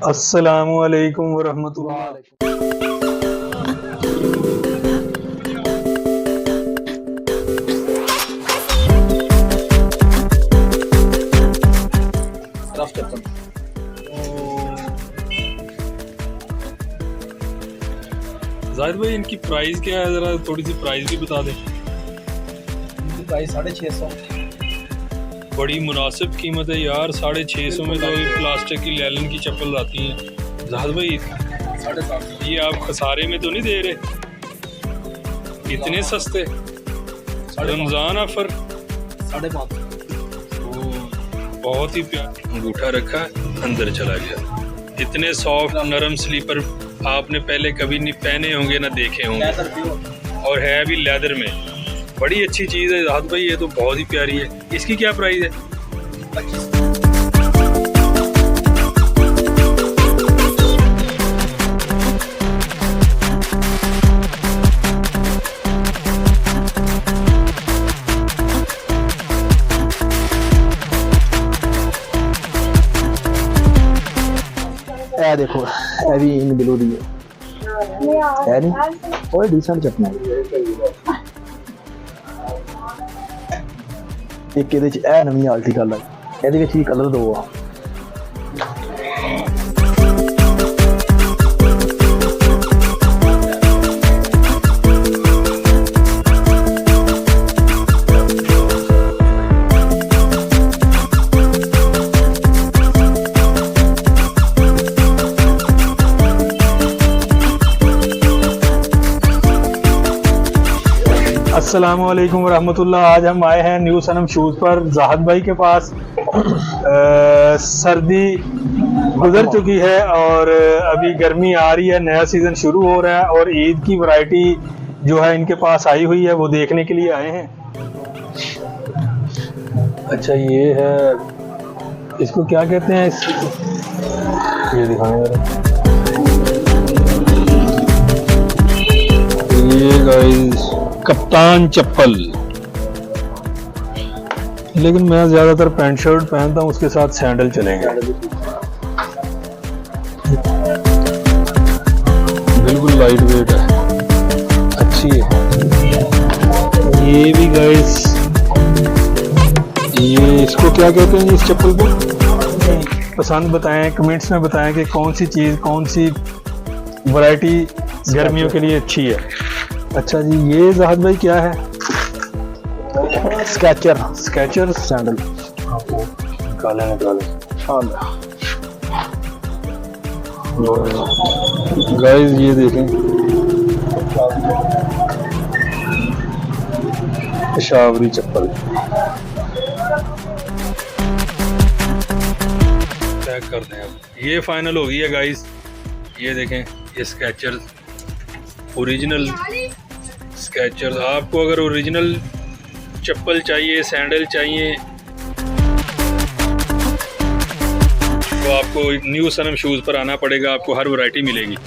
अस्सलामु अलैकुम वरहमतुल्लाह। जाहिर भाई इनकी प्राइस क्या है, ज़रा थोड़ी सी प्राइस भी बता दें। इनकी प्राइस 650। बड़ी मुनासिब कीमत है यार, 650 में तो प्लास्टिक की लैलन की चप्पल आती हैं। जाहिर भाई 750 ये आप खसारे में तो नहीं दे रहे? इतने सस्ते रमज़ान ऑफर। 550। बहुत ही प्यार अंगूठा रखा अंदर चला गया। इतने सॉफ्ट नरम स्लीपर आपने पहले कभी नहीं पहने होंगे ना देखे होंगे, और है भी लेदर में। बड़ी अच्छी चीज़ है राहत भाई, ये तो बहुत ही प्यारी है। इसकी क्या प्राइस है? 25। देखो ये भी इन ब्लू दी है नहीं और डिसेंट चपना एक ਇਹਦੇ ਚ ਇਹ ਨਵੀਂ ਆਰਟੀਕਲ ਹੈ, ਇਹਦੇ ਵਿੱਚ ਵੀ ਕਲਰ ਦੋ ਆ। अस्सलामु अलैकुम वरहमतुल्लाह। आज हम आए हैं न्यू सनम शूज़ पर जाहिद भाई के पास। सर्दी गुजर चुकी है और अभी गर्मी आ रही है, नया सीज़न शुरू हो रहा है और ईद की वैरायटी जो है इनके पास आई हुई है, वो देखने के लिए आए हैं। अच्छा ये है, इसको क्या कहते हैं? ये दिखाने ये गाइस कप्तान चप्पल, लेकिन मैं ज़्यादातर पैंट शर्ट पहनता हूँ, उसके साथ सैंडल चलेंगे। बिल्कुल लाइट वेट है, अच्छी है। ये भी गाइस, ये इसको क्या कहते हैं इस चप्पल को? पसंद बताएं, कमेंट्स में बताएं कि कौन सी चीज़, कौन सी वैरायटी गर्मियों के लिए अच्छी है। अच्छा जी, ये जाहिद भाई क्या है? Sketcher sandal. निकाले गाइस, ये देखें पेशावरी चप्पल। चेक कर दें अब, ये फाइनल हो गई है गाइस। ये देखें, ये स्केचर ओरिजिनल स्केचर्स। आपको अगर ओरिजिनल चप्पल चाहिए, सैंडल चाहिए, तो आपको न्यू सनम शूज़ पर आना पड़ेगा, आपको हर वैरायटी मिलेगी।